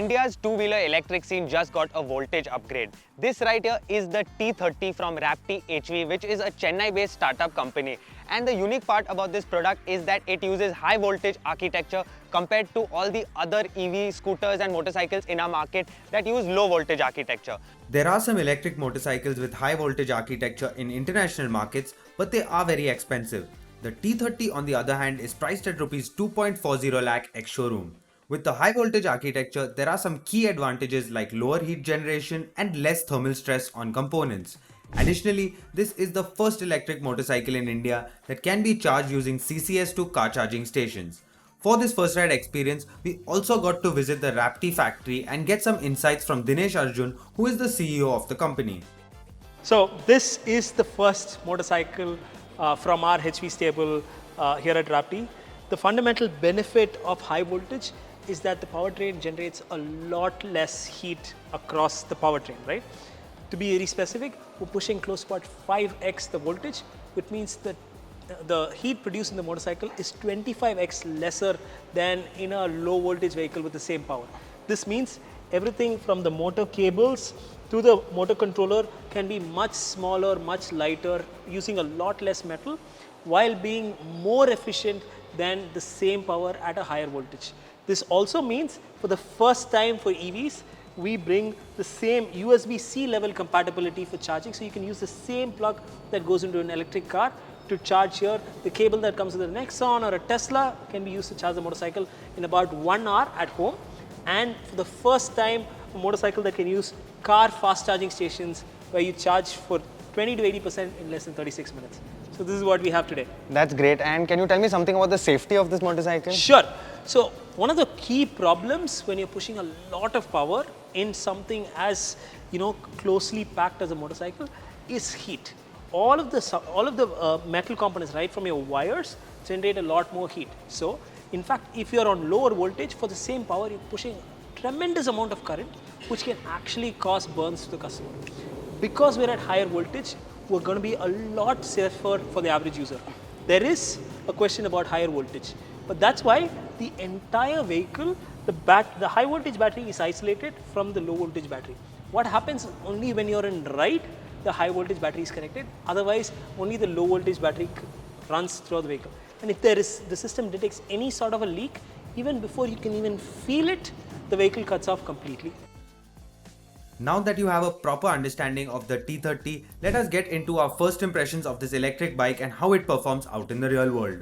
India's two-wheeler electric scene just got a voltage upgrade. This right here is the T30 from Raptee.HV, which is a Chennai-based startup company. And the unique part about this product is that it uses high voltage architecture compared to all the other EV scooters and motorcycles in our market that use low voltage architecture. There are some electric motorcycles with high voltage architecture in international markets, but they are very expensive. The T30 on the other hand is priced at Rs 2.40 lakh ex-showroom. With the high voltage architecture, there are some key advantages like lower heat generation and less thermal stress on components. Additionally, this is the first electric motorcycle in India that can be charged using CCS to car charging stations. For this first ride experience, we also got to visit the Raptee factory and get some insights from Dinesh Arjun, who is the CEO of the company. So this is the first motorcycle from our HV stable here at Raptee. The fundamental benefit of high voltage is that the powertrain generates a lot less heat across the powertrain, right? To be very specific, we're pushing close to about 5x the voltage, which means that the heat produced in the motorcycle is 25x lesser than in a low voltage vehicle with the same power. This means everything from the motor cables to the motor controller can be much smaller, much lighter, using a lot less metal while being more efficient than the same power at a higher voltage. This also means for the first time for EVs, we bring the same USB-C level compatibility for charging, so you can use the same plug that goes into an electric car to charge here. The cable that comes with a Nexon or a Tesla can be used to charge the motorcycle in about 1 hour at home. And for the first time, a motorcycle that can use car fast charging stations where you charge for 20 to 80% in less than 36 minutes. So this is what we have today. That's great. And can you tell me something about the safety of this motorcycle? Sure. So one of the key problems when you're pushing a lot of power in something as closely packed as a motorcycle is heat. All of the metal components, right from your wires, generate a lot more heat. So in fact, if you're on lower voltage for the same power, you're pushing a tremendous amount of current, which can actually cause burns to the customer. Because we're at higher voltage, we're going to be a lot safer for the average user. There is a question about higher voltage, but that's why the entire vehicle, the high voltage battery is isolated from the low voltage battery. What happens only when you're in ride, the high voltage battery is connected. Otherwise, only the low voltage battery runs through the vehicle. And if the system detects any sort of a leak, even before you can even feel it, the vehicle cuts off completely. Now that you have a proper understanding of the T30, let us get into our first impressions of this electric bike and how it performs out in the real world.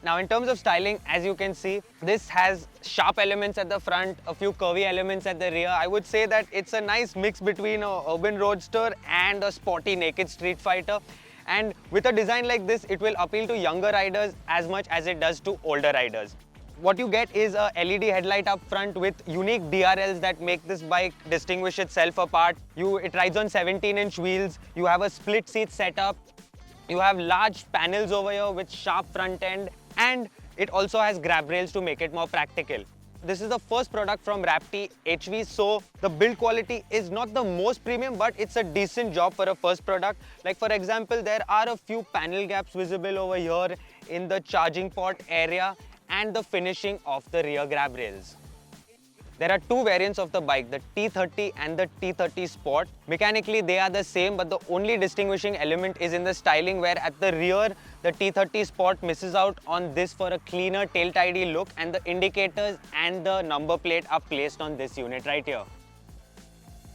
Now in terms of styling, as you can see, this has sharp elements at the front, a few curvy elements at the rear. I would say that it's a nice mix between an urban roadster and a sporty naked street fighter. And with a design like this, it will appeal to younger riders as much as it does to older riders. What you get is a LED headlight up front with unique DRLs that make this bike distinguish itself apart. It rides on 17-inch wheels. You have a split seat setup. You have large panels over here with sharp front end, and it also has grab rails to make it more practical. This is the first product from Raptee.HV, so the build quality is not the most premium, but it's a decent job for a first product. Like for example, there are a few panel gaps visible over here in the charging port area and the finishing of the rear grab rails. There are two variants of the bike, the T30 and the T30 Sport. Mechanically, they are the same, but the only distinguishing element is in the styling, where at the rear, the T30 Sport misses out on this for a cleaner tail-tidy look, and the indicators and the number plate are placed on this unit right here.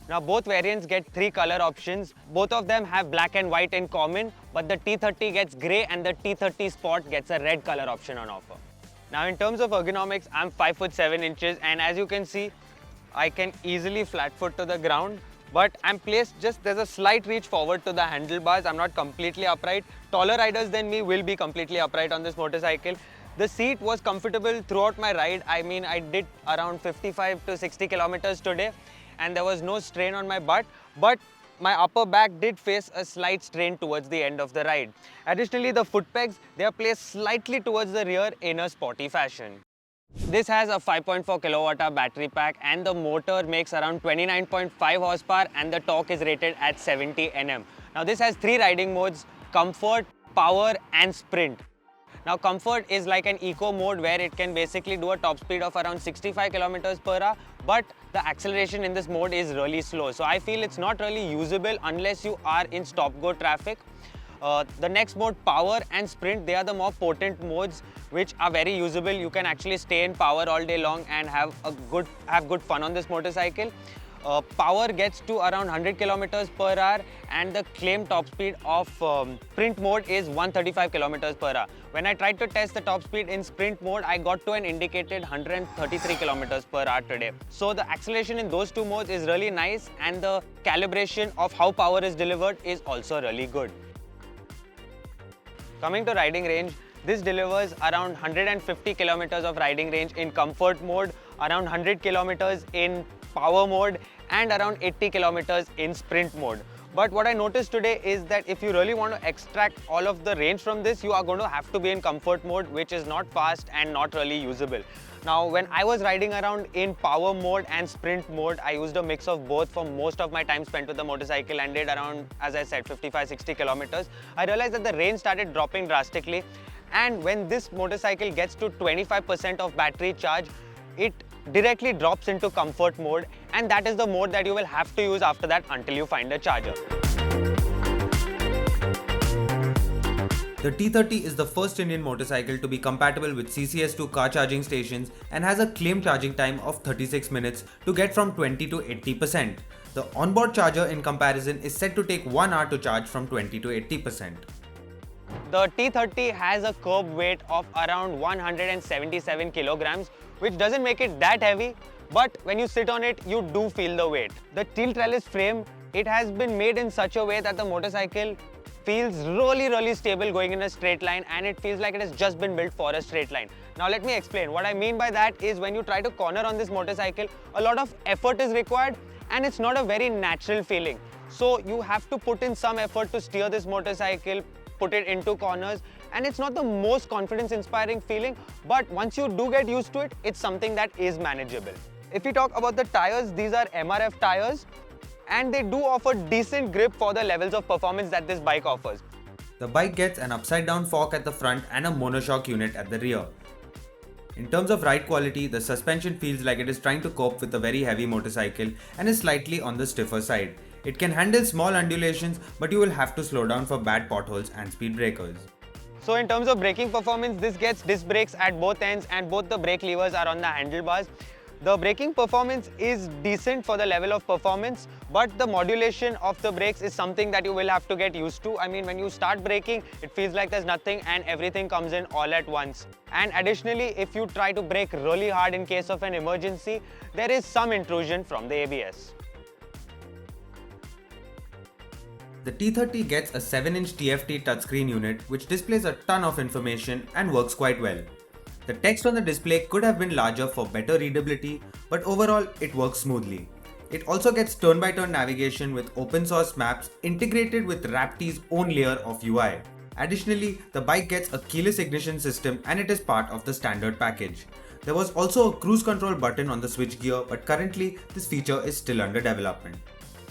Now, both variants get 3 color options. Both of them have black and white in common, but the T30 gets grey and the T30 Sport gets a red color option on offer. Now in terms of ergonomics, I'm 5'7" and as you can see, I can easily flat foot to the ground, but I'm placed there's a slight reach forward to the handlebars. I'm not completely upright. Taller riders than me will be completely upright on this motorcycle. The seat was comfortable throughout my ride. I mean, I did around 55 to 60 kilometers today and there was no strain on my butt, but my upper back did face a slight strain towards the end of the ride. Additionally, the foot pegs, they are placed slightly towards the rear in a sporty fashion. This has a 5.4 kilowatt-hour battery pack and the motor makes around 29.5 horsepower and the torque is rated at 70 Nm. Now this has 3 riding modes: comfort, power and sprint. Now comfort is like an eco mode where it can basically do a top speed of around 65 kilometers per hour, but the acceleration in this mode is really slow. So I feel it's not really usable unless you are in stop-go traffic. The next mode, power and sprint, they are the more potent modes which are very usable. You can actually stay in power all day long and have good fun on this motorcycle. Power gets to around 100 kilometers per hour, and the claimed top speed of sprint mode is 135 kilometers per hour. When I tried to test the top speed in sprint mode, I got to an indicated 133 kilometers per hour today. So the acceleration in those two modes is really nice, and the calibration of how power is delivered is also really good. Coming to riding range, this delivers around 150 kilometers of riding range in comfort mode, around 100 kilometers in power mode, and around 80 kilometers in sprint mode. But what I noticed today is that if you really want to extract all of the range from this, you are going to have to be in comfort mode, which is not fast and not really usable. Now, when I was riding around in power mode and sprint mode, I used a mix of both for most of my time spent with the motorcycle and did around, as I said, 55-60 kilometers. I realized that the range started dropping drastically, and when this motorcycle gets to 25% of battery charge, it directly drops into comfort mode, and that is the mode that you will have to use after that until you find a charger. The T30 is the first Indian motorcycle to be compatible with CCS2 car charging stations and has a claimed charging time of 36 minutes to get from 20 to 80%. The onboard charger in comparison is said to take 1 hour to charge from 20 to 80%. The T30 has a curb weight of around 177 kilograms, which doesn't make it that heavy, but when you sit on it, you do feel the weight. The steel trellis frame, it has been made in such a way that the motorcycle feels really stable going in a straight line, and it feels like it has just been built for a straight line. Now let me explain. What I mean by that is when you try to corner on this motorcycle, a lot of effort is required and it's not a very natural feeling. So you have to put in some effort to steer this motorcycle, put it into corners, and it's not the most confidence inspiring feeling, but once you do get used to it, it's something that is manageable. If we talk about the tires, these are MRF tires, and they do offer decent grip for the levels of performance that this bike offers. The bike gets an upside down fork at the front and a monoshock unit at the rear. In terms of ride quality, the suspension feels like it is trying to cope with a very heavy motorcycle and is slightly on the stiffer side. It can handle small undulations, but you will have to slow down for bad potholes and speed breakers. So in terms of braking performance, this gets disc brakes at both ends, and both the brake levers are on the handlebars. The braking performance is decent for the level of performance, but the modulation of the brakes is something that you will have to get used to. I mean, when you start braking, it feels like there's nothing and everything comes in all at once. And additionally, if you try to brake really hard in case of an emergency, there is some intrusion from the ABS. The T30 gets a 7-inch TFT touchscreen unit which displays a ton of information and works quite well. The text on the display could have been larger for better readability, but overall it works smoothly. It also gets turn-by-turn navigation with open source maps integrated with Raptee's own layer of UI. Additionally, the bike gets a keyless ignition system and it is part of the standard package. There was also a cruise control button on the switchgear, but currently this feature is still under development.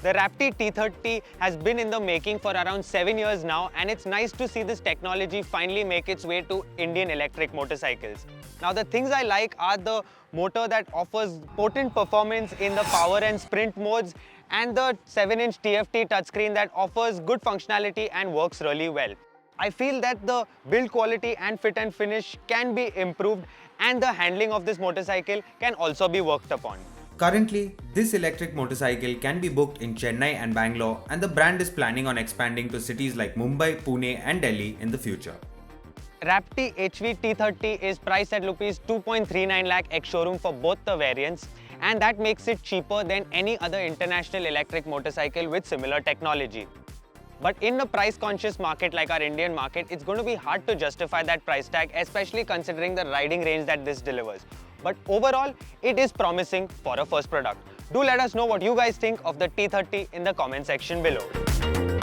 The Raptee T30 has been in the making for around 7 years now, and it's nice to see this technology finally make its way to Indian electric motorcycles. Now the things I like are the motor that offers potent performance in the power and sprint modes, and the 7-inch TFT touchscreen that offers good functionality and works really well. I feel that the build quality and fit and finish can be improved, and the handling of this motorcycle can also be worked upon. Currently, this electric motorcycle can be booked in Chennai and Bangalore, and the brand is planning on expanding to cities like Mumbai, Pune and Delhi in the future. Raptee.HV T30 is priced at Rs 2.39 lakh ex-showroom for both the variants, and that makes it cheaper than any other international electric motorcycle with similar technology. But in a price-conscious market like our Indian market, it's going to be hard to justify that price tag, especially considering the riding range that this delivers. But overall, it is promising for a first product. Do let us know what you guys think of the T30 in the comment section below.